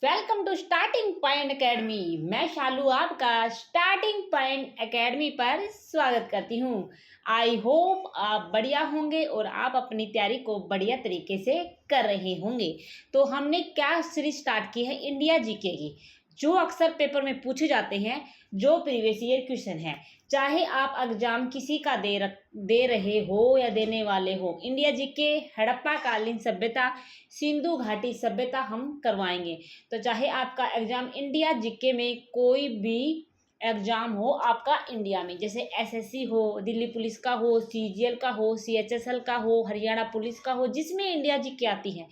Welcome to starting point academy. मैं शालू आपका starting point academy पर स्वागत करती हूँ। आई होप आप बढ़िया होंगे और आप अपनी तैयारी को बढ़िया तरीके से कर रहे होंगे। तो हमने क्या सीरीज स्टार्ट की है, इंडिया जीके की, जो अक्सर पेपर में पूछे जाते हैं, जो प्रीवियस ईयर क्वेश्चन है। चाहे आप एग्जाम किसी का दे रहे हो या देने वाले हो, इंडिया जीके, हड़प्पा कालीन सभ्यता, सिंधु घाटी सभ्यता हम करवाएंगे। तो चाहे आपका एग्जाम इंडिया जीके में कोई भी एग्जाम हो आपका इंडिया में, जैसे एसएससी हो, दिल्ली पुलिस का हो, सीजीएल का हो, सीएचएसएल का हो, हरियाणा पुलिस का हो, जिसमें इंडिया जीके आती है,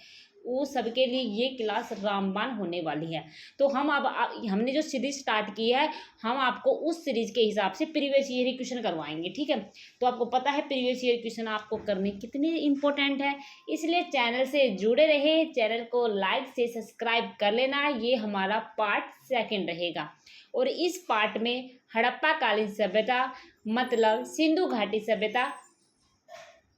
वो सबके लिए ये क्लास रामबाण होने वाली है। तो हमने जो सीरीज स्टार्ट की है, हम आपको उस सीरीज के हिसाब से प्रीवियस ईयर क्वेश्चन करवाएंगे, ठीक है। तो आपको पता है प्रीवियस ईयर क्वेश्चन आपको करने कितने इंपॉर्टेंट है, इसलिए चैनल से जुड़े रहे, चैनल को लाइक से सब्सक्राइब कर लेना। ये हमारा पार्ट 2 रहेगा और इस पार्ट में हड़प्पा कालीन सभ्यता मतलब सिंधु घाटी सभ्यता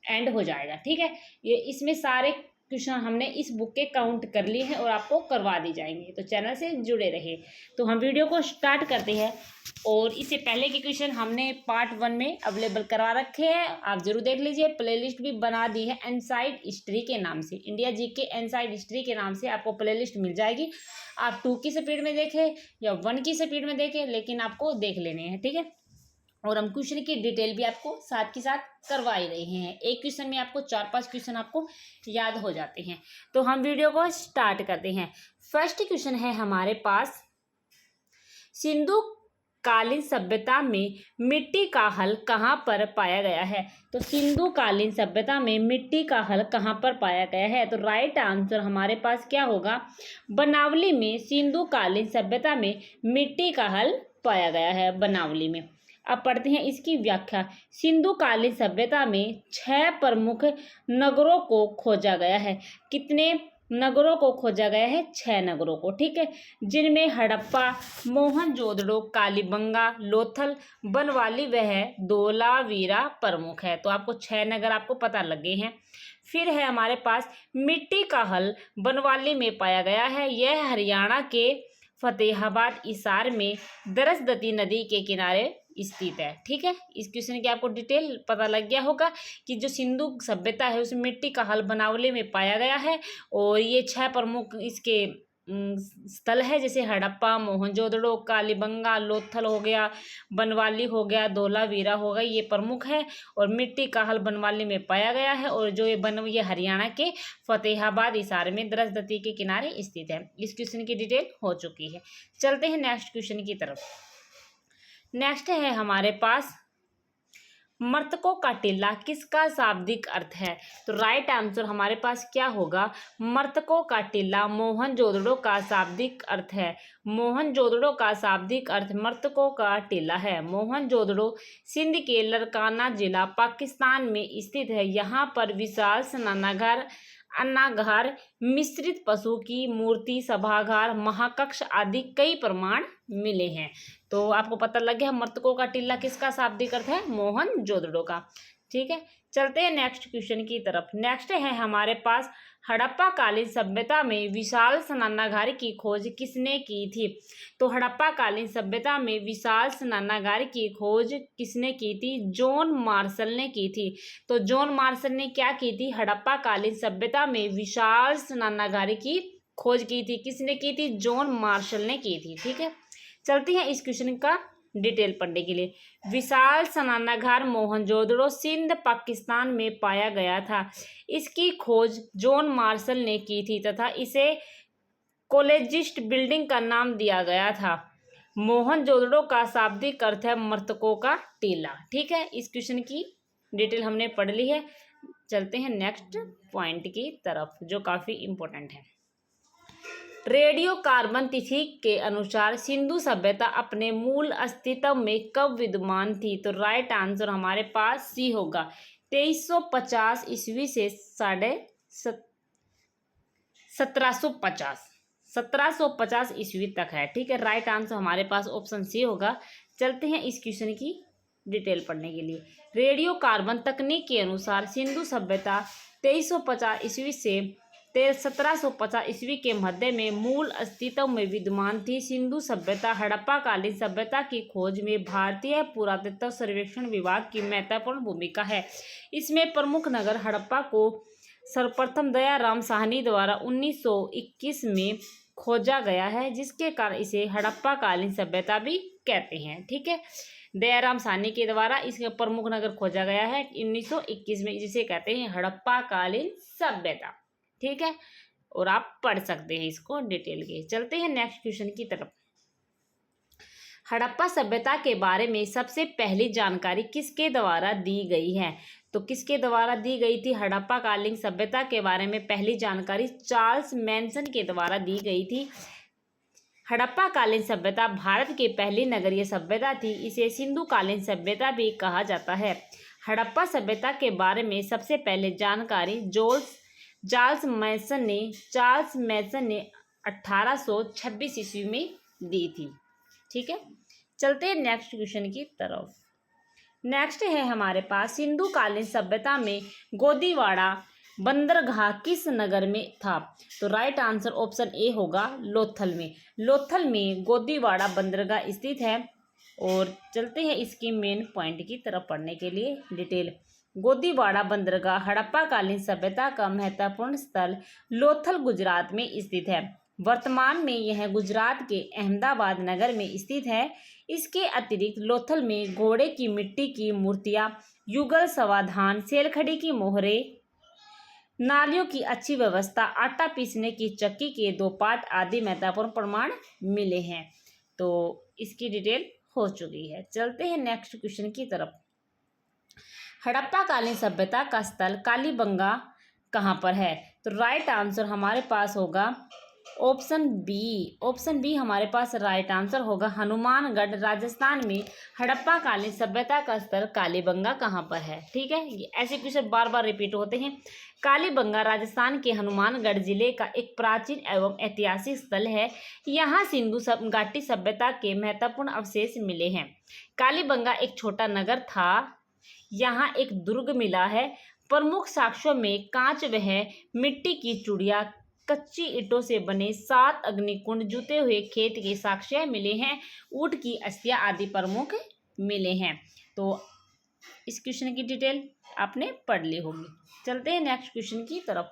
एंड हो जाएगा, ठीक है। ये इसमें सारे क्वेश्चन हमने इस बुक के काउंट कर लिए हैं और आपको करवा दी जाएंगे, तो चैनल से जुड़े रहे। तो हम वीडियो को स्टार्ट करते हैं। और इससे पहले के क्वेश्चन हमने पार्ट 1 में अवेलेबल करवा रखे हैं, आप जरूर देख लीजिए। प्लेलिस्ट भी बना दी है एनसाइड हिस्ट्री के नाम से, इंडिया जीके एनसाइड हिस्ट्री के नाम से आपको प्लेलिस्ट मिल जाएगी। आप 2 की स्पीड में देखें या 1 की स्पीड में देखें, लेकिन आपको देख लेने हैं, ठीक है। और हम क्वेश्चन की डिटेल भी आपको साथ के साथ करवा ही रहे हैं। एक क्वेश्चन में आपको 4-5 क्वेश्चन आपको याद हो जाते हैं। तो हम वीडियो को स्टार्ट करते हैं। फर्स्ट क्वेश्चन है हमारे पास, सिंधु कालीन सभ्यता में मिट्टी का हल कहाँ पर पाया गया है। तो सिंधु कालीन सभ्यता में मिट्टी का हल कहाँ पर पाया गया है, तो राइट आंसर हमारे पास क्या होगा, बनावली में सिंधु कालीन सभ्यता में मिट्टी का हल पाया गया है, बनावली में। अब पढ़ते हैं इसकी व्याख्या। सिंधु कालीन सभ्यता में 6 प्रमुख नगरों को खोजा गया है। कितने नगरों को खोजा गया है? 6 नगरों को, ठीक है, जिनमें हड़प्पा, मोहनजोदड़ो, कालीबंगा, लोथल, बनवाली वह धोलावीरा प्रमुख है। तो आपको 6 नगर आपको पता लग गए हैं। फिर है हमारे पास मिट्टी का हल बनवाली में पाया गया है। यह हरियाणा के फतेहाबाद हिसार में दरसदती नदी के किनारे स्थित है, ठीक है। इस क्वेश्चन की आपको डिटेल पता लग गया होगा कि जो सिंधु सभ्यता है उसमें मिट्टी का हल बनावली में पाया गया है। और ये 6 प्रमुख इसके स्थल है, जैसे हड़प्पा, मोहनजोदड़ो, कालीबंगा, लोथल हो गया, बनवाली हो गया, धोलावीरा हो गया, ये प्रमुख है। और मिट्टी का हल बनवाली में पाया गया है। और जो ये हरियाणा के फतेहाबाद हिसार में दरसदती के किनारे स्थित है। इस क्वेश्चन की डिटेल हो चुकी है। चलते हैं नेक्स्ट क्वेश्चन की तरफ। नेक्स्ट है हमारे पास, मृतकों का टीला किसका शाब्दिक अर्थ है। तो राइट आंसर हमारे पास क्या होगा, मृतकों का टीला मोहनजोदड़ो का शाब्दिक अर्थ है। मोहनजोदड़ो का शाब्दिक अर्थ मृतकों का टीला है। मोहनजोदड़ो सिंध के लड़काना जिला पाकिस्तान में स्थित है। यहाँ पर विशाल स्नानागार, अन्नागार, मिश्रित पशु की मूर्ति, सभागार, महाकक्ष आदि कई प्रमाण मिले हैं। तो आपको पता लग गया मृतकों का टीला किसका शाब्दिक अर्थ है, मोहनजोदड़ो का, ठीक है। चलते हैं नेक्स्ट क्वेश्चन की तरफ। नेक्स्ट है हमारे पास, हड़प्पा कालीन सभ्यता में विशाल स्नानागार की खोज किसने की थी। तो हड़प्पा कालीन सभ्यता में विशाल स्नानागार की खोज किसने की थी, जॉन मार्शल ने की थी। तो जॉन मार्शल ने क्या की थी, हड़प्पा कालीन सभ्यता में विशाल स्नानागार की खोज की थी। किसने की थी, जॉन मार्शल ने की थी, ठीक है। चलते हैं इस क्वेश्चन का डिटेल पढ़ने के लिए। विशाल स्नानागार मोहनजोदड़ो सिंध पाकिस्तान में पाया गया था। इसकी खोज जॉन मार्शल ने की थी तथा इसे कोलेजिस्ट बिल्डिंग का नाम दिया गया था। मोहनजोदड़ो का शाब्दिक अर्थ है मृतकों का टीला, ठीक है। इस क्वेश्चन की डिटेल हमने पढ़ ली है। चलते हैं नेक्स्ट पॉइंट की तरफ, जो काफी इंपॉर्टेंट है। रेडियो कार्बन तिथि के अनुसार सिंधु सभ्यता अपने मूल अस्तित्व में कब विद्यमान थी। तो राइट आंसर हमारे पास सी होगा, 2350 ईस्वी से 1750 ईस्वी तक है, ठीक है। राइट आंसर हमारे पास ऑप्शन सी होगा। चलते हैं इस क्वेश्चन की डिटेल पढ़ने के लिए। रेडियो कार्बन तकनीक के अनुसार सिंधु सभ्यता 2350 ईस्वी से 1750 ईस्वी के मध्य में मूल अस्तित्व में विद्यमान थी। सिंधु सभ्यता हड़प्पा कालीन सभ्यता की खोज में भारतीय पुरातत्व सर्वेक्षण विभाग की महत्वपूर्ण भूमिका है। इसमें प्रमुख नगर हड़प्पा को सर्वप्रथम दयाराम साहनी द्वारा 1921 में खोजा गया है, जिसके कारण इसे हड़प्पा कालीन सभ्यता भी कहते हैं। ठीक है, दयाराम साहनी के द्वारा इसका प्रमुख नगर खोजा गया है 1921 में, जिसे कहते हैं हड़प्पा कालीन सभ्यता। ठीक है, और आप पढ़ सकते हैं इसको डिटेल के। चलते हैं नेक्स्ट क्वेश्चन की तरफ। हड़प्पा सभ्यता के बारे में सबसे पहली जानकारी किसके द्वारा दी गई है? तो किसके द्वारा दी गई थी? हड़प्पा कालीन सभ्यता के बारे में पहली जानकारी चार्ल्स मैनसन के द्वारा दी गई थी। हड़प्पा कालीन सभ्यता भारत की पहली नगरीय सभ्यता थी। इसे सिंधु कालीन सभ्यता भी कहा जाता है। हड़प्पा सभ्यता के बारे में सबसे पहले जानकारी चार्ल्स मैसन ने 1826 ईस्वी में दी थी। ठीक है, चलते हैं नेक्स्ट क्वेश्चन की तरफ। नेक्स्ट है हमारे पास, सिंधु कालीन सभ्यता में गोदीवाड़ा बंदरगाह किस नगर में था? तो राइट आंसर ऑप्शन ए होगा लोथल में। लोथल में गोदीवाड़ा बंदरगाह स्थित है। और चलते हैं इसकी मेन पॉइंट की तरफ पढ़ने के लिए डिटेल। गोदीवाड़ा बंदरगाह हड़प्पा कालीन सभ्यता का महत्वपूर्ण स्थल लोथल गुजरात में स्थित है। वर्तमान में यह गुजरात के अहमदाबाद नगर में स्थित है। इसके अतिरिक्त लोथल में घोड़े की मिट्टी की मूर्तियां, युगल समाधान, सेलखड़ी की मोहरें, नालियों की अच्छी व्यवस्था, आटा पीसने की चक्की के 2 पार्ट आदि महत्वपूर्ण प्रमाण मिले हैं। तो इसकी डिटेल हो चुकी है। चलते हैं नेक्स्ट क्वेश्चन की तरफ। हड़प्पा कालीन सभ्यता का स्थल कालीबंगा कहाँ पर है? तो राइट आंसर हमारे पास होगा ऑप्शन बी हमारे पास राइट आंसर होगा हनुमानगढ़ राजस्थान में। हड़प्पा कालीन सभ्यता का स्थल कालीबंगा कहाँ पर है? ठीक है, ये ऐसे क्वेश्चन बार बार रिपीट होते हैं। कालीबंगा राजस्थान के हनुमानगढ़ जिले का एक प्राचीन एवं ऐतिहासिक स्थल है। यहाँ सिंधु घाटी सभ्यता के महत्वपूर्ण अवशेष मिले हैं। कालीबंगा एक छोटा नगर था। यहाँ एक दुर्ग मिला है। प्रमुख साक्ष्यों में कांच व मिट्टी की चूड़ियाँ, कच्ची ईंटों से बने 7 अग्निकुंड, जुते हुए खेत के साक्ष्य मिले हैं। ऊंट की अस्थियां आदि प्रमुख मिले हैं। तो इस क्वेश्चन की डिटेल आपने पढ़ ली होगी। चलते हैं नेक्स्ट क्वेश्चन की तरफ।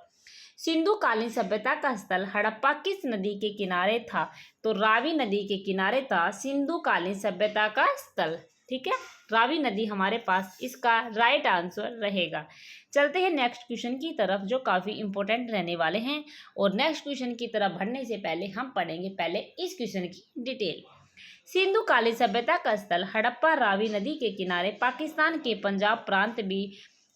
सिंधु कालीन सभ्यता का स्थल हड़प्पा किस नदी के किनारे था? तो रावी नदी के किनारे था सिंधु कालीन सभ्यता का स्थल। ठीक है, रावी नदी हमारे पास इसका राइट आंसर रहेगा। चलते हैं नेक्स्ट क्वेश्चन की तरफ, जो काफ़ी इंपॉर्टेंट रहने वाले हैं। और नेक्स्ट क्वेश्चन की तरफ बढ़ने से पहले हम पढ़ेंगे पहले इस क्वेश्चन की डिटेल। सिंधु कालीन सभ्यता का स्थल हड़प्पा रावी नदी के किनारे पाकिस्तान के पंजाब प्रांत भी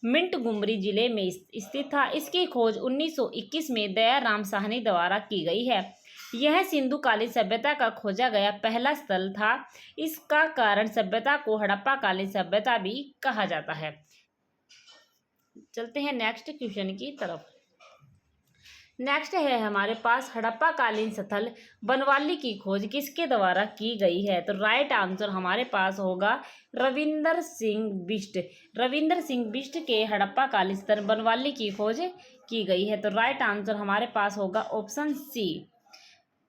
मिंटगुमरी जिले में स्थित था। इसकी खोज 1921 में दयाराम साहनी द्वारा की गई है। यह सिंधु कालीन सभ्यता का खोजा गया पहला स्थल था। इसका कारण सभ्यता को हड़प्पा कालीन सभ्यता भी कहा जाता है। चलते हैं नेक्स्ट क्वेश्चन की तरफ। नेक्स्ट है हमारे पास, हड़प्पा कालीन स्थल बनवाली की खोज किसके द्वारा की गई है? तो राइट आंसर हमारे पास होगा रविंदर सिंह बिष्ट। रविंदर सिंह बिष्ट के हड़प्पा कालीन स्थल बनवाली की खोज की गई है। तो राइट आंसर हमारे पास होगा ऑप्शन सी।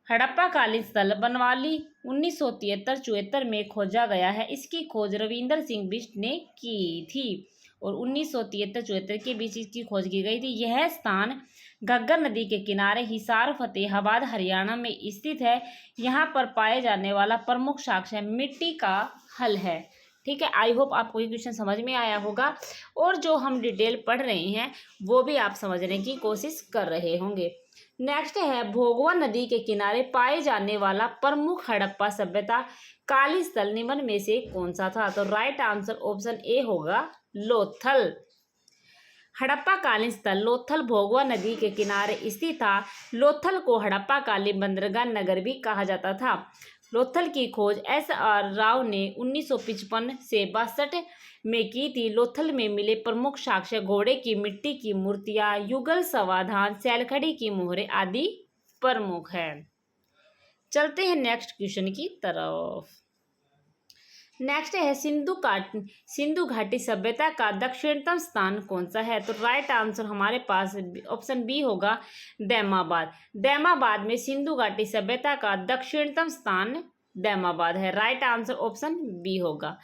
हड़प्पा कालीन स्थल बनवाली 1973-74 में खोजा गया है। इसकी खोज रविंदर सिंह बिष्ट ने की थी और 1973-74 के बीच इसकी खोज की गई थी। यह स्थान घग्गर नदी के किनारे हिसार फतेहाबाद हरियाणा में स्थित है। यहाँ पर पाए जाने वाला प्रमुख साक्ष्य मिट्टी का हल है। ठीक है, आई होप आपको ये क्वेश्चन समझ में आया होगा और जो हम डिटेल पढ़ रहे हैं वो भी आप समझने की कोशिश कर रहे होंगे। नेक्स्ट है, भोगवा नदी के किनारे पाए जाने वाला प्रमुख हड़प्पा सभ्यता कालीन स्थल निम्न में से कौन सा था? तो राइट आंसर ऑप्शन ए होगा लोथल। हड़प्पा कालीन स्थल लोथल भोगवा नदी के किनारे स्थित था। लोथल को हड़प्पा कालीन बंदरगाह नगर भी कहा जाता था। लोथल की खोज एस.आर. राव ने 1955 से 62 में की थी। लोथल में मिले प्रमुख साक्ष्य घोड़े की मिट्टी की मूर्तियां, युगल समाधान, सैलखड़ी की मोहरें आदि प्रमुख है। चलते हैं नेक्स्ट क्वेश्चन की तरफ। नेक्स्ट है सिंधु घाटी सभ्यता का दक्षिणतम स्थान कौन सा है? तो राइट आंसर हमारे पास ऑप्शन बी होगा, दैमाबाद। दैमाबाद में सिंधु घाटी सभ्यता का दक्षिणतम स्थान दैमाबाद है। राइट आंसर ऑप्शन बी होगा।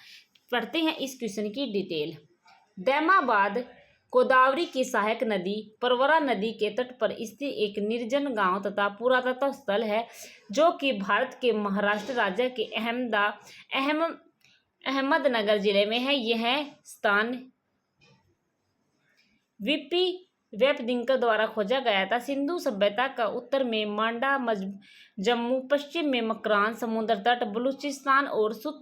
पढ़ते हैं इस क्वेश्चन की डिटेल। दैमाबाद गोदावरी की सहायक नदी परवरा नदी के तट पर स्थित एक निर्जन गांव तथा पुरातत्व स्थल है, जो कि भारत के महाराष्ट्र राज्य के अहमदनगर जिले में है। यह स्थान वीपी वेपदिंकर द्वारा खोजा गया था। सिंधु सभ्यता का उत्तर में मांडा जम्मू, पश्चिम में मकरान समुद्र तट, बलूचिस्तान और सुत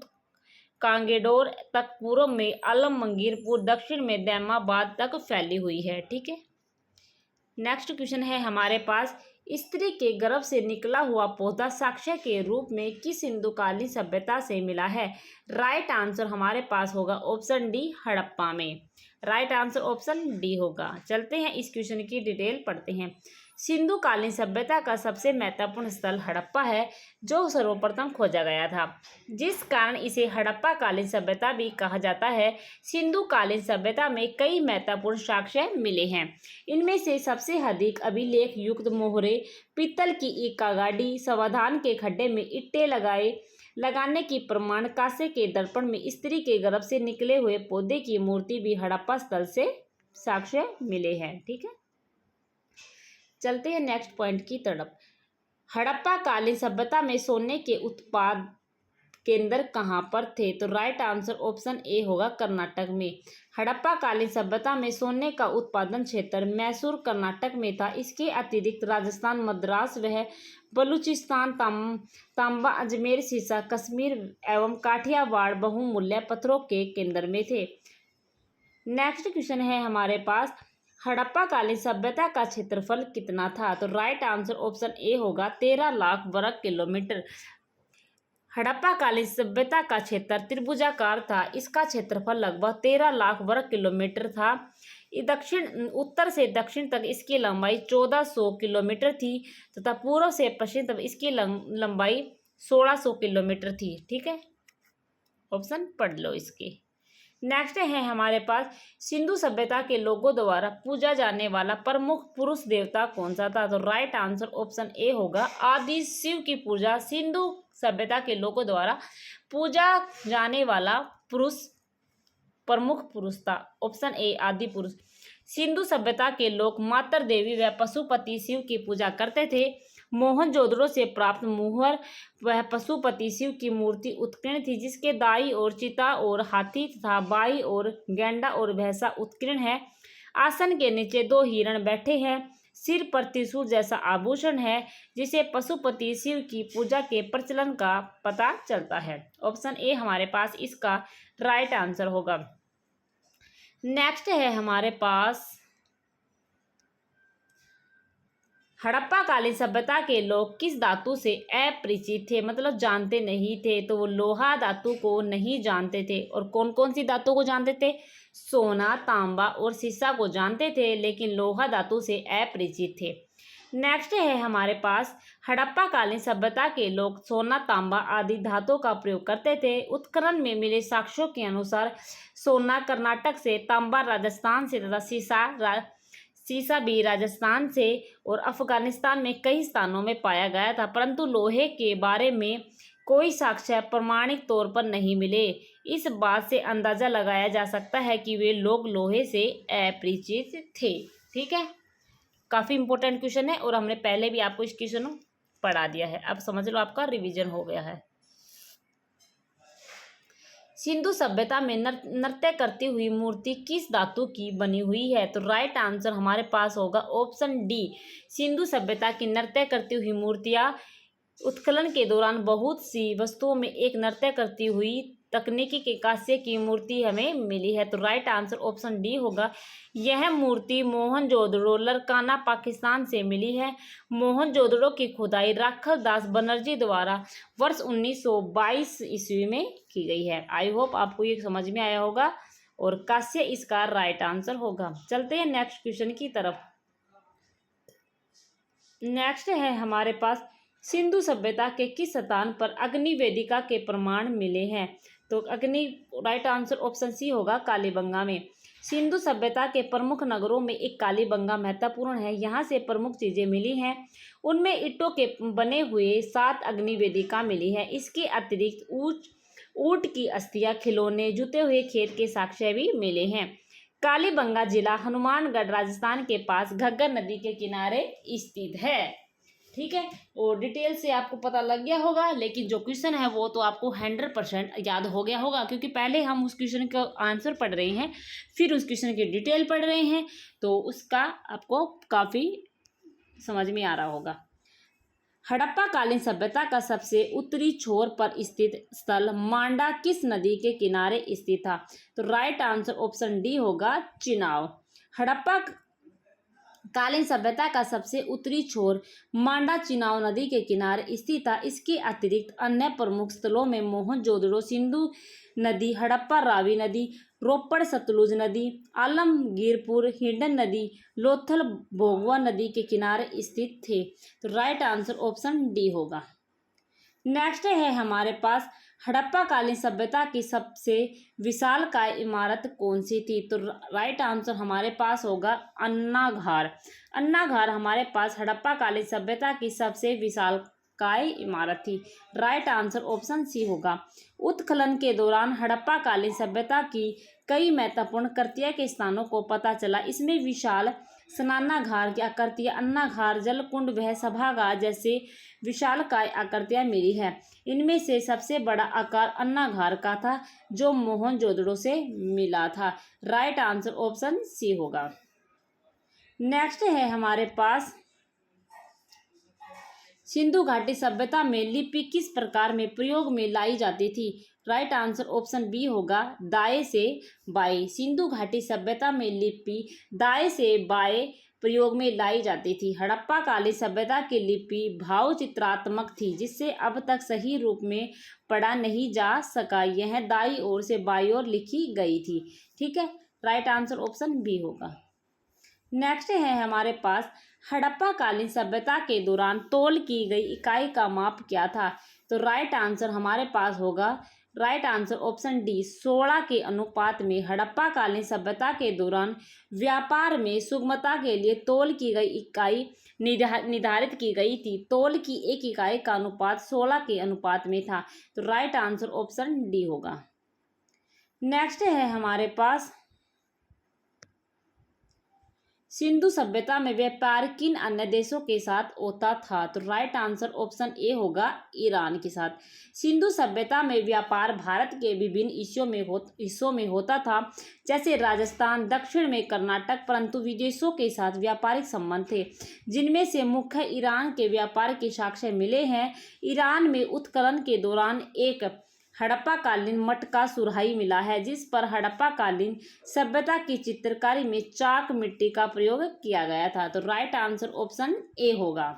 कांगेडोर तक, पूर्व में आलमगीरपुर, दक्षिण में दैमाबाद तक फैली हुई है। ठीक है। नेक्स्ट क्वेश्चन है हमारे पास, स्त्री के गर्भ से निकला हुआ पौधा साक्ष्य के रूप में किस सिंधुकालीन सभ्यता से मिला है? राइट आंसर हमारे पास होगा ऑप्शन डी, हड़प्पा में। राइट आंसर ऑप्शन डी होगा। चलते हैं इस क्वेश्चन की डिटेल पढ़ते हैं। सिंधुकालीन सभ्यता का सबसे महत्वपूर्ण स्थल हड़प्पा है, जो सर्वप्रथम खोजा गया था, जिस कारण इसे हड़प्पा कालीन सभ्यता भी कहा जाता है। सिंधुकालीन सभ्यता में कई महत्वपूर्ण साक्ष्य मिले हैं। इनमें से सबसे अधिक अभिलेख युक्त मोहरे, पीतल की इक्का गाड़ी, समाधान के खड्डे में ईंटें लगाने की प्रमाण, कांसे के दर्पण में स्त्री के गर्भ से निकले हुए पौधे की मूर्ति भी हड़प्पा स्थल से साक्ष्य मिले हैं। ठीक है। चलते हैं नेक्स्ट पॉइंट की तरफ। हड़प्पा कालीन सभ्यता में सोने के उत्पाद केंद्र कहाँ पर थे? तो राइट आंसर ऑप्शन ए होगा, कर्नाटक में। हड़प्पा कालीन सभ्यता में सोने का उत्पादन क्षेत्र मैसूर कर्नाटक में था। इसके अतिरिक्त राजस्थान, मद्रास व बलूचिस्तान, तांबा, अजमेर, सीसा, कश्मीर एवं काठियावाड़ बहुमूल्य पत्थरों के केंद्र में थे। नेक्स्ट क्वेश्चन है हमारे पास, हड़प्पा कालीन सभ्यता का क्षेत्रफल कितना था? तो राइट आंसर ऑप्शन ए होगा, 13 लाख वर्ग किलोमीटर। हड़प्पा कालीन सभ्यता का क्षेत्र त्रिभुजाकार था। इसका क्षेत्रफल लगभग 13 लाख वर्ग किलोमीटर था। उत्तर से दक्षिण तक इसकी लंबाई 1400 किलोमीटर थी तथा पूर्व से पश्चिम तक इसकी लंबाई 1600 किलोमीटर थी। ठीक है। ऑप्शन पढ़ लो इसके। नेक्स्ट है हमारे पास, सिंधु सभ्यता के लोगों द्वारा पूजा जाने वाला प्रमुख पुरुष देवता कौन सा था? तो राइट आंसर ऑप्शन ए होगा, आदि शिव की पूजा सिंधु सभ्यता के लोगों द्वारा पूजा जाने वाला प्रमुख पुरुष था। ऑप्शन ए, आदि पुरुष। सिंधु सभ्यता के लोग मातर देवी व पशुपति शिव की पूजा करते थे। मोहनजोदड़ो से प्राप्त मुहर वह पशुपति शिव की मूर्ति उत्कीर्ण थी, जिसके दाई ओर चिता और हाथी तथा बाई ओर गैंडा और भैंसा उत्कीर्ण है। आसन के नीचे 2 हिरण बैठे हैं। सिर पर त्रिशूल जैसा आभूषण है, जिसे पशुपति शिव की पूजा के प्रचलन का पता चलता है। ऑप्शन ए हमारे पास इसका राइट आंसर होगा। नेक्स्ट है हमारे पास, हड़प्पा कालीन सभ्यता के लोग किस धातु से अपरिचित थे, मतलब जानते नहीं थे? तो वो लोहा धातु को नहीं जानते थे। और कौन कौन सी धातु को जानते थे? सोना, तांबा और सीसा को जानते थे, लेकिन लोहा धातु से अपरिचित थे। नेक्स्ट है हमारे पास, हड़प्पा कालीन सभ्यता के लोग सोना, तांबा आदि धातुओं का प्रयोग करते थे। उत्खनन में मिले साक्ष्यों के अनुसार सोना कर्नाटक से, तांबा राजस्थान से तथा सीसा भी राजस्थान से और अफगानिस्तान में कई स्थानों में पाया गया था, परंतु लोहे के बारे में कोई साक्ष्य प्रमाणिक तौर पर नहीं मिले। इस बात से अंदाजा लगाया जा सकता है कि वे लोग लोहे से अपरिचित थे। ठीक है। काफ़ी इंपॉर्टेंट क्वेश्चन है और हमने पहले भी आपको इस क्वेश्चन को पढ़ा दिया है। अब समझ लो, आपका रिवीजन हो गया है। सिंधु सभ्यता में नृत्य करती हुई मूर्ति किस धातु की बनी हुई है? तो राइट आंसर हमारे पास होगा ऑप्शन डी। सिंधु सभ्यता की नृत्य करती हुई मूर्तियां उत्खनन के दौरान बहुत सी वस्तुओं में एक नृत्य करती हुई तकनीकी के कांस्य की मूर्ति हमें मिली है। तो राइट आंसर ऑप्शन डी होगा। यह मूर्ति मोहनजोदड़ो, लरकाना, पाकिस्तान से मिली है। मोहनजोदड़ो की खुदाई राघव दास बनर्जी द्वारा वर्ष 1922 ईस्वी में की गई है। आई होप आपको ये समझ में आया होगा और कांस्य इसका राइट आंसर होगा। चलते हैं नेक्स्ट क्वेश्चन की तरफ। नेक्स्ट है हमारे पास, सिंधु सभ्यता के किस स्थान पर अग्नि वेदिका के प्रमाण मिले हैं? तो अग्नि राइट आंसर ऑप्शन सी होगा कालीबंगा में। सिंधु सभ्यता के प्रमुख नगरों में एक कालीबंगा महत्वपूर्ण है। यहाँ से प्रमुख चीजें मिली हैं, उनमें ईंटों के बने हुए 7 अग्नि वेदिका मिली है। इसके अतिरिक्त ऊंट की अस्थियां, खिलौने, जुते हुए खेत के साक्ष्य भी मिले हैं। कालीबंगा जिला हनुमानगढ़ राजस्थान के पास घग्गर नदी के किनारे स्थित है। ठीक है, और डिटेल से आपको पता लग गया होगा, लेकिन जो क्वेश्चन है वो तो आपको 100% याद हो गया होगा, क्योंकि पहले हम उस क्वेश्चन का आंसर पढ़ रहे हैं, फिर उस क्वेश्चन की डिटेल पढ़ रहे हैं, तो उसका आपको काफ़ी समझ में आ रहा होगा। हड़प्पा कालीन सभ्यता का सबसे उत्तरी छोर पर स्थित स्थल मांडा किस नदी के किनारे स्थित था? तो राइट आंसर ऑप्शन डी होगा चिनाब। हड़प्पा कालीन सभ्यता का सबसे उत्तरी छोर मांडा चिनाब नदी के किनारे स्थित था। इसके अतिरिक्त अन्य प्रमुख स्थलों में मोहनजोदड़ो सिंधु नदी, हड़प्पा रावी नदी, रोपड़ सतलुज नदी, आलमगीरपुर हिंडन नदी, लोथल भोगवा नदी के किनारे स्थित थे। तो राइट आंसर ऑप्शन डी होगा। नेक्स्ट है हमारे पास हड़प्पा कालीन सभ्यता की सबसे विशालकाय इमारत कौन सी थी? तो राइट आंसर हमारे पास होगा अन्नाघार। अन्नाघार हमारे पास हड़प्पा कालीन सभ्यता की सबसे विशालकाय इमारत थी। राइट आंसर ऑप्शन सी होगा। उत्खनन के दौरान हड़प्पा कालीन सभ्यता की कई महत्वपूर्ण कृतियों के स्थानों को पता चला। इसमें विशाल स्नानागार की आकृतियां, अन्नाघार, जलकुंड व सभागार जैसे विशालकाय आकृतियां मिली है। इनमें से सबसे बड़ा आकार अन्नाघार का था, जो मोहनजोदड़ो से मिला था। राइट आंसर ऑप्शन सी होगा। नेक्स्ट है हमारे पास सिंधु घाटी सभ्यता में लिपि किस प्रकार में प्रयोग में लाई जाती थी? राइट आंसर ऑप्शन बी होगा दाएं से बाएं। सिंधु घाटी सभ्यता में लिपि दाएं से बाएं प्रयोग में लाई जाती थी। हड़प्पा कालीन सभ्यता की लिपि भाव चित्रात्मक थी, जिससे अब तक सही रूप में पढ़ा नहीं जा सका। यह दाईं ओर से बाईं ओर लिखी गई थी। ठीक है, राइट आंसर ऑप्शन बी होगा। नेक्स्ट है हमारे पास हड़प्पा कालीन सभ्यता के दौरान तौल की गई इकाई का माप क्या था? तो राइट आंसर हमारे पास होगा राइट आंसर ऑप्शन डी 16 के अनुपात में। हड़प्पा कालीन सभ्यता के दौरान व्यापार में सुगमता के लिए तौल की गई इकाई निर्धारित की गई थी। तौल की एक इकाई का अनुपात 16 के अनुपात में था। तो राइट आंसर ऑप्शन डी होगा। नेक्स्ट है हमारे पास सिंधु सभ्यता में व्यापार किन अन्य देशों के साथ होता था? तो राइट आंसर ऑप्शन ए होगा ईरान के साथ। सिंधु सभ्यता में व्यापार भारत के विभिन्न हिस्सों में होता था, जैसे राजस्थान, दक्षिण में कर्नाटक, परंतु विदेशों के साथ व्यापारिक संबंध थे, जिनमें से मुख्य ईरान के व्यापार के साक्ष्य मिले हैं। ईरान में उत्खनन के दौरान एक हड़प्पा कालीन मटका सुराही मिला है, जिस पर हड़प्पा कालीन सभ्यता की चित्रकारी में चाक मिट्टी का प्रयोग किया गया था। तो राइट आंसर ऑप्शन ए होगा।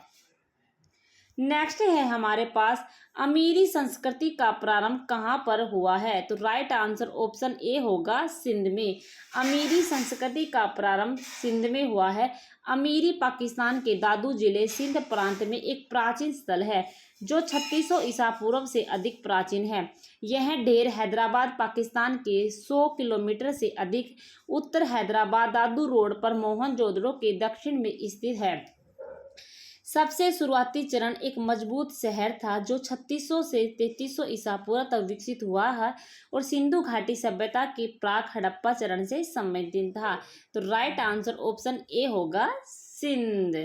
नेक्स्ट है हमारे पास अमीरी संस्कृति का प्रारंभ कहाँ पर हुआ है? तो राइट आंसर ऑप्शन ए होगा सिंध में। अमीरी संस्कृति का प्रारंभ सिंध में हुआ है। अमीरी पाकिस्तान के दादू जिले सिंध प्रांत में एक प्राचीन स्थल है, जो 3600 ईसा पूर्व से अधिक प्राचीन है। यह ढेर हैदराबाद पाकिस्तान के 100 किलोमीटर से अधिक उत्तर हैदराबाद दादू रोड पर मोहनजोदड़ो के दक्षिण में स्थित है। सबसे शुरुआती चरण एक मजबूत शहर था, जो 3600 से 3300 ईसा पूर्व तक विकसित हुआ है और सिंधु घाटी सभ्यता के प्राक हड़प्पा चरण से संबंधित था। तो राइट आंसर ऑप्शन ए होगा सिंध।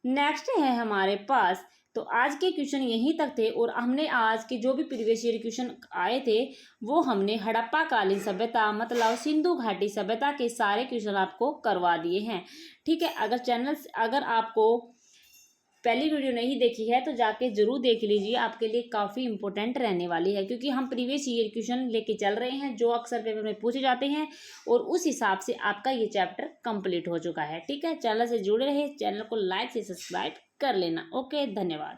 नेक्स्ट है हमारे पास, तो आज के क्वेश्चन यहीं तक थे और हमने आज के जो भी प्रीवियस ईयर क्वेश्चन आए थे वो हमने हड़प्पा कालीन सभ्यता मतलब सिंधु घाटी सभ्यता के सारे क्वेश्चन आपको करवा दिए हैं। ठीक है, अगर आपको पहली वीडियो नहीं देखी है तो जाके जरूर देख लीजिए, आपके लिए काफ़ी इंपॉर्टेंट रहने वाली है, क्योंकि हम प्रीवियस ईयर क्वेश्चन लेके चल रहे हैं जो अक्सर पेपर में पूछे जाते हैं और उस हिसाब से आपका ये चैप्टर कंप्लीट हो चुका है। ठीक है, चैनल से जुड़े रहे, चैनल को लाइक से सब्सक्राइब कर लेना। ओके, धन्यवाद।